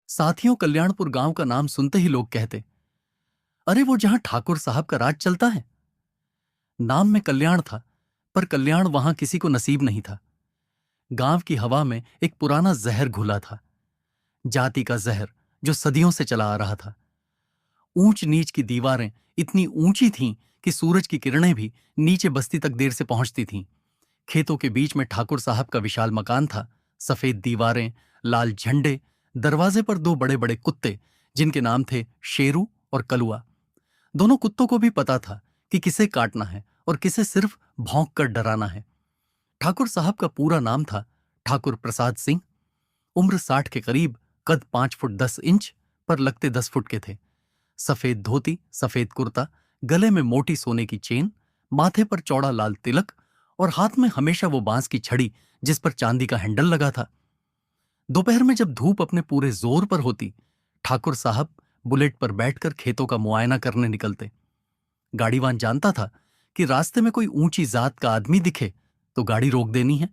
साथियों, कल्याणपुर गांव का नाम सुनते ही लोग कहते, अरे वो जहां ठाकुर साहब का राज चलता है। नाम में कल्याण था, पर कल्याण वहां किसी को नसीब नहीं था। गांव की हवा में एक पुराना जहर घुला था, जाति का जहर जो सदियों से चला आ रहा था। ऊंच नीच की दीवारें इतनी ऊंची थीं कि सूरज की किरणें भी नीचे बस्ती तक देर से पहुंचती थीं। खेतों के बीच में ठाकुर साहब का विशाल मकान था। सफेद दीवारें, लाल झंडे, दरवाजे पर दो बड़े बड़े कुत्ते, जिनके नाम थे शेरू और कलुआ। दोनों कुत्तों को भी पता था कि किसे काटना है और किसे सिर्फ भौंक कर डराना है। ठाकुर साहब का पूरा नाम था ठाकुर प्रसाद सिंह। उम्र 60 के करीब, कद 5 फुट 10 इंच, पर लगते 10 फुट के थे। सफेद धोती, सफेद कुर्ता, गले में मोटी सोने की चेन, माथे पर चौड़ा लाल तिलक और हाथ में हमेशा वो बांस की छड़ी जिस पर चांदी का हैंडल लगा था। दोपहर में जब धूप अपने पूरे जोर पर होती, ठाकुर साहब बुलेट पर बैठकर खेतों का मुआयना करने निकलते। गाड़ीवान जानता था कि रास्ते में कोई ऊंची जात का आदमी दिखे तो गाड़ी रोक देनी है,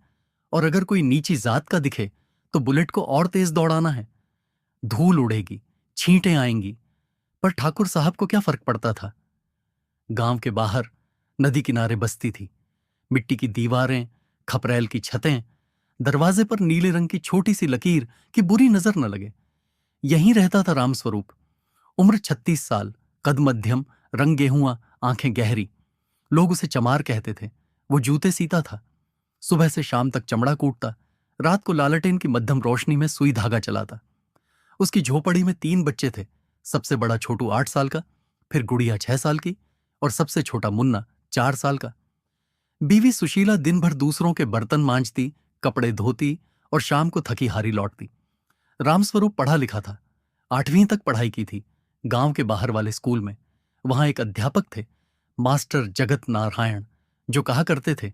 और अगर कोई नीची जात का दिखे तो बुलेट को और तेज दौड़ाना है। धूल उड़ेगी, छींटें आएंगी, पर ठाकुर साहब को क्या फर्क पड़ता था। गांव के बाहर नदी किनारे बस्ती थी। मिट्टी की दीवारें, खपरेल की छतें, दरवाजे पर नीले रंग की छोटी सी लकीर कि बुरी नजर न लगे। यहीं रहता था रामस्वरूप। उम्र 36 साल, कद मध्यम, रंग गेहुआ, आंखें गहरी। लोग उसे चमार कहते थे। वो जूते सीता था, सुबह से शाम तक चमड़ा कूटता, रात को लालटेन की मध्यम रोशनी में सुई धागा चलाता। उसकी झोपड़ी में 3 बच्चे थे। सबसे बड़ा छोटू 8 साल का, फिर गुड़िया 6 साल की, और सबसे छोटा मुन्ना 4 साल का। बीवी सुशीला दिन भर दूसरों के बर्तन मांजती, कपड़े धोती और शाम को थकी हारी लौटती। रामस्वरूप पढ़ा लिखा था, 8वीं तक पढ़ाई की थी, गांव के बाहर वाले स्कूल में। वहां एक अध्यापक थे, मास्टर जगत नारायण, जो कहा करते थे,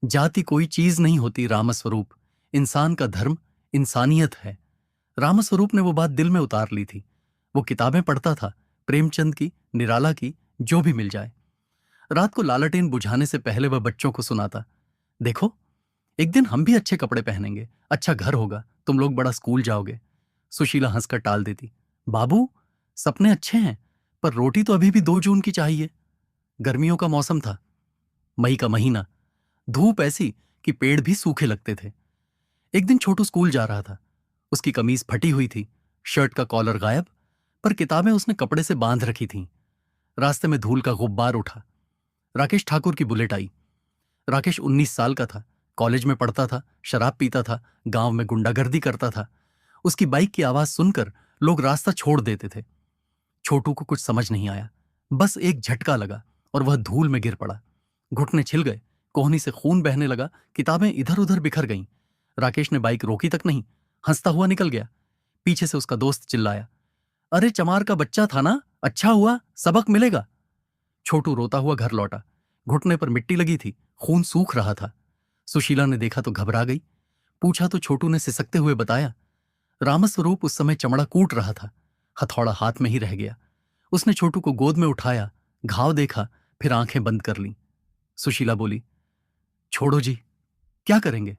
जाति कोई चीज नहीं होती रामस्वरूप, इंसान का धर्म इंसानियत है। रामस्वरूप ने वो बात दिल में उतार ली थी। वो किताबें पढ़ता था, प्रेमचंद की, निराला की, जो भी मिल जाए। रात को लालटेन बुझाने से पहले वह बच्चों को सुनाता, देखो, एक दिन हम भी अच्छे कपड़े पहनेंगे, अच्छा घर होगा, तुम लोग बड़ा स्कूल जाओगे। सुशीला हंसकर टाल देती, बाबू, सपने अच्छे हैं, पर रोटी तो अभी भी 2 जून की चाहिए। गर्मियों का मौसम था, मई का महीना, धूप ऐसी कि पेड़ भी सूखे लगते थे। एक दिन छोटू स्कूल जा रहा था। उसकी कमीज फटी हुई थी, शर्ट का कॉलर गायब, पर किताबें उसने कपड़े से बांध रखी थीं। रास्ते में धूल का गुब्बार उठा। राकेश ठाकुर की बुलेट आई। राकेश 19 साल का था, कॉलेज में पढ़ता था, शराब पीता था, गांव में गुंडागर्दी करता था। उसकी बाइक की आवाज सुनकर लोग रास्ता छोड़ देते थे। छोटू को कुछ समझ नहीं आया, बस एक झटका लगा और वह धूल में गिर पड़ा। घुटने छिल गए, कोहनी से खून बहने लगा, किताबें इधर उधर बिखर गईं। राकेश ने बाइक रोकी तक नहीं, हंसता हुआ निकल गया। पीछे से उसका दोस्त चिल्लाया, अरे चमार का बच्चा था ना, अच्छा हुआ, सबक मिलेगा। छोटू रोता हुआ घर लौटा। घुटने पर मिट्टी लगी थी, खून सूख रहा था। सुशीला ने देखा तो घबरा गई। पूछा तो छोटू ने सिसकते हुए बताया, रामस्वरूप उस समय चमड़ा कूट रहा था, हथौड़ा हाथ में ही रह गया। उसने छोटू को गोद में उठाया, घाव देखा, फिर आंखें बंद कर लीं। सुशीला बोली, छोड़ो जी, क्या करेंगे,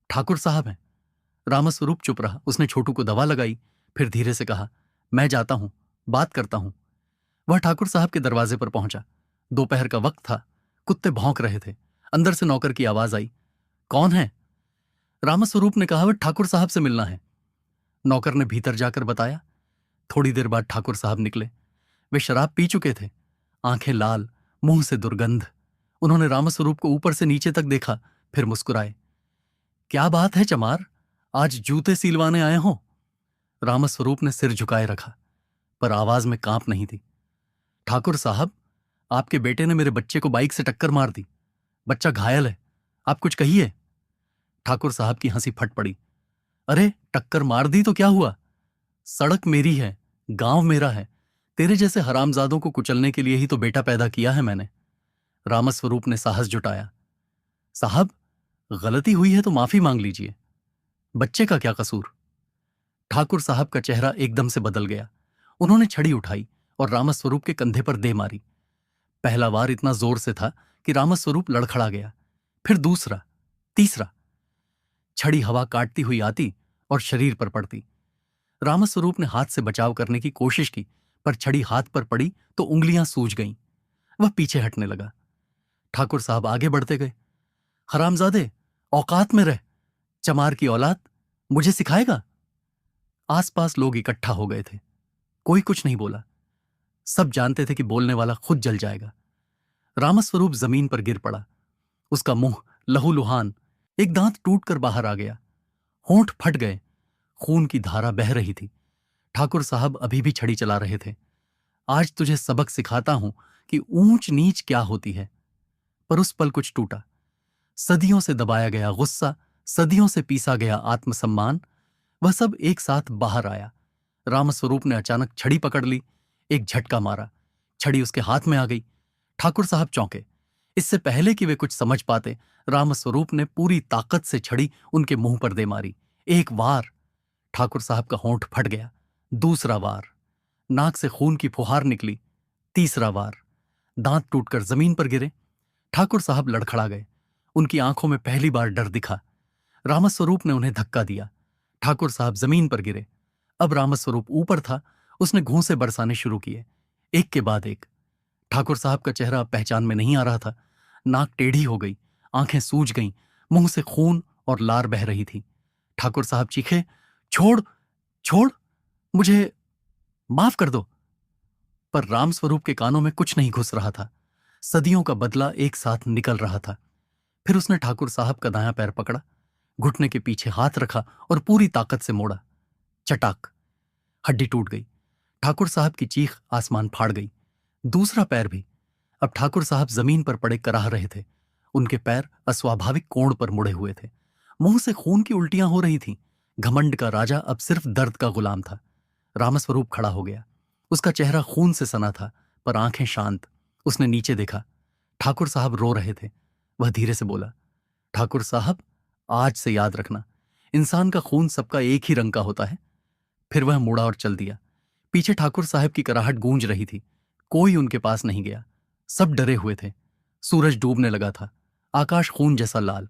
ठाकुर साहब हैं। रामस्वरूप चुप रहा। उसने छोटू को दवा लगाई, फिर धीरे से कहा, मैं जाता हूं, बात करता हूं। वह ठाकुर साहब के दरवाजे पर पहुंचा। दोपहर का वक्त था, कुत्ते भौंक रहे थे। अंदर से नौकर की आवाज आई, कौन है? रामस्वरूप ने कहा, वह ठाकुर साहब से मिलना है। नौकर ने भीतर जाकर बताया। थोड़ी देर बाद ठाकुर साहब निकले। वे शराब पी चुके थे, आंखें लाल, मुंह से दुर्गंध। उन्होंने रामस्वरूप को ऊपर से नीचे तक देखा, फिर मुस्कुराए। क्या बात है चमार, आज जूते सिलवाने आए हो? रामस्वरूप ने सिर झुकाए रखा, पर आवाज में कांप नहीं थी। ठाकुर साहब, आपके बेटे ने मेरे बच्चे को बाइक से टक्कर मार दी, बच्चा घायल है, आप कुछ कहिए। ठाकुर साहब की हंसी फट पड़ी। अरे टक्कर मार दी तो क्या हुआ? सड़क मेरी है, गांव मेरा है, तेरे जैसे हरामजादों को कुचलने के लिए ही तो बेटा पैदा किया है मैंने। रामस्वरूप ने साहस जुटाया, साहब, गलती हुई है तो माफी मांग लीजिए, बच्चे का क्या कसूर? ठाकुर साहब का चेहरा एकदम से बदल गया। उन्होंने छड़ी उठाई और रामस्वरूप के कंधे पर दे मारी। पहला वार इतना जोर से था कि रामस्वरूप लड़खड़ा गया, फिर दूसरा, तीसरा। छड़ी हवा काटती हुई आती और शरीर पर पड़ती। रामस्वरूप ने हाथ से बचाव करने की कोशिश की, पर छड़ी हाथ पर पड़ी तो उंगलियां सूज गईं। वह पीछे हटने लगा। ठाकुर साहब आगे बढ़ते गए। हरामजादे, औकात में रह, चमार की औलाद, मुझे सिखाएगा? आसपास लोग इकट्ठा हो गए थे। कोई कुछ नहीं बोला। सब जानते थे कि बोलने वाला खुद जल जाएगा। रामस्वरूप जमीन पर गिर पड़ा। उसका मुंह लहूलुहान, एक दांत टूटकर बाहर आ गया। होंठ फट गए, खून की धारा बह रही थी। ठाकुर साहब अभी भी छड़ी चला रहे थे। आज तुझे सबक सिखाता हूं कि ऊंच नीच क्या होती है। पर उस पल कुछ टूटा। सदियों से दबाया गया गुस्सा, सदियों से पीसा गया आत्मसम्मान, वह सब एक साथ बाहर आया। रामस्वरूप ने अचानक छड़ी पकड़ ली, एक झटका मारा। छड़ी उसके हाथ में आ गई। ठाकुर साहब चौंके। इससे पहले कि वे कुछ समझ पाते, रामस्वरूप ने पूरी ताकत से छड़ी उनके मुंह पर दे मारी। एक वार, ठाकुर साहब का होंठ फट गया। दूसरा वार, नाक से खून की फुहार निकली। तीसरा वार, दांत टूटकर जमीन पर गिरे। ठाकुर साहब लड़खड़ा गए। उनकी आंखों में पहली बार डर दिखा। रामस्वरूप ने उन्हें धक्का दिया। ठाकुर साहब जमीन पर गिरे। अब रामस्वरूप ऊपर था। उसने घूंसे बरसाने शुरू किए, एक के बाद एक। ठाकुर साहब का चेहरा अब पहचान में नहीं आ रहा था। नाक टेढ़ी हो गई, आंखें सूज गईं, मुंह से खून और लार बह रही थी। ठाकुर साहब चीखे, छोड़, छोड़, मुझे माफ कर दो। पर रामस्वरूप के कानों में कुछ नहीं घुस रहा था। सदियों का बदला एक साथ निकल रहा था। फिर उसने ठाकुर साहब का दायां पैर पकड़ा, घुटने के पीछे हाथ रखा और पूरी ताकत से मोड़ा। चटाक, हड्डी टूट गई। ठाकुर साहब की चीख आसमान फाड़ गई। दूसरा पैर भी। अब ठाकुर साहब जमीन पर पड़े कराह रहे थे। उनके पैर अस्वाभाविक कोण पर मुड़े हुए थे। मुंह से खून की उल्टियां हो रही थीं। घमंड का राजा अब सिर्फ दर्द का गुलाम था। रामस्वरूप खड़ा हो गया। उसका चेहरा खून से सना था, पर आंखें शांत। उसने नीचे देखा। ठाकुर साहब रो रहे थे। वह धीरे से बोला, ठाकुर साहब, आज से याद रखना, इंसान का खून सबका एक ही रंग का होता है। फिर वह मुड़ा और चल दिया। पीछे ठाकुर साहब की कराहट गूंज रही थी। कोई उनके पास नहीं गया। सब डरे हुए थे। सूरज डूबने लगा था, आकाश खून जैसा लाल।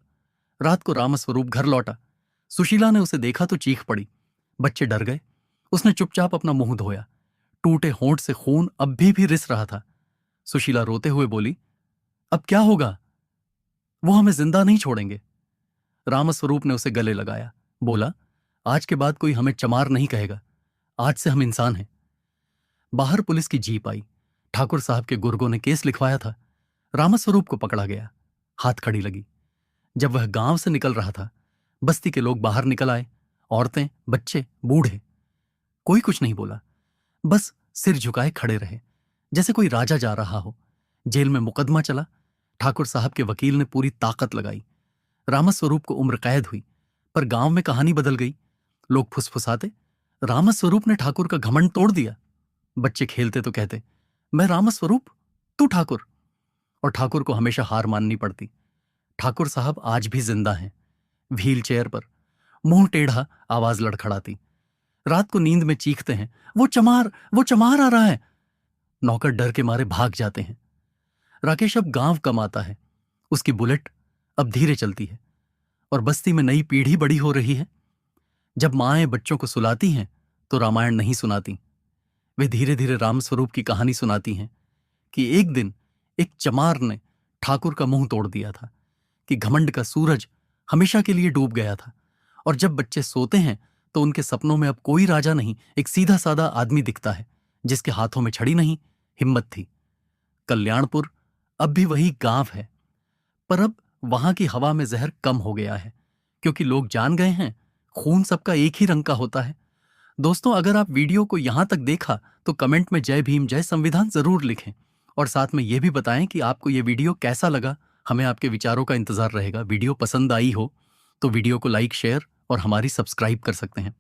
रात को रामस्वरूप घर लौटा। सुशीला ने उसे देखा तो चीख पड़ी। बच्चे डर गए। उसने चुपचाप अपना मुंह धोया। टूटे होंठ से खून अब भी रिस रहा था। सुशीला रोते हुए बोली, अब क्या होगा? वो हमें जिंदा नहीं छोड़ेंगे। रामस्वरूप ने उसे गले लगाया, बोला, आज के बाद कोई हमें चमार नहीं कहेगा। आज से हम इंसान हैं। बाहर पुलिस की जीप आई। ठाकुर साहब के गुर्गों ने केस लिखवाया था। रामस्वरूप को पकड़ा गया। हाथ खड़ी लगी। जब वह गांव से निकल रहा था, बस्ती के लोग बाहर निकल आए। औरतें, बच्चे, बूढ़े। कोई कुछ नहीं बोला, बस सिर झुकाए खड़े रहे, जैसे कोई राजा जा रहा हो। जेल में मुकदमा चला। ठाकुर साहब के वकील ने पूरी ताकत लगाई। रामस्वरूप को उम्र कैद हुई। पर गांव में कहानी बदल गई। लोग फुसफुसाते, रामस्वरूप ने ठाकुर का घमंड तोड़ दिया। बच्चे खेलते तो कहते, मैं रामस्वरूप, तू ठाकुर। और ठाकुर को हमेशा हार माननी पड़ती। ठाकुर साहब आज भी जिंदा हैं, व्हील चेयर पर, मुंह टेढ़ा, आवाज लड़खड़ाती। रात को नींद में चीखते हैं, वो चमार, वो चमार आ रहा है। नौकर डर के मारे भाग जाते हैं। राकेश अब गांव कम आता है। उसकी बुलेट अब धीरे चलती है। और बस्ती में नई पीढ़ी बड़ी हो रही है। जब माएं बच्चों को सुलाती हैं तो रामायण नहीं सुनाती। वे धीरे धीरे रामस्वरूप की कहानी सुनाती हैं कि एक दिन एक चमार ने ठाकुर का मुंह तोड़ दिया था, कि घमंड का सूरज हमेशा के लिए डूब गया था। और जब बच्चे सोते हैं तो उनके सपनों में अब कोई राजा नहीं, एक सीधा साधा आदमी दिखता है, जिसके हाथों में छड़ी नहीं, हिम्मत थी। कल्याणपुर अब भी वही गांव है, पर अब वहां की हवा में जहर कम हो गया है, क्योंकि लोग जान गए हैं खून सबका एक ही रंग का होता है। दोस्तों, अगर आप वीडियो को यहां तक देखा तो कमेंट में जय भीम, जय संविधान जरूर लिखें। और साथ में यह भी बताएं कि आपको यह वीडियो कैसा लगा। हमें आपके विचारों का इंतजार रहेगा। वीडियो पसंद आई हो तो वीडियो को लाइक, शेयर और हमारी सब्सक्राइब कर सकते हैं।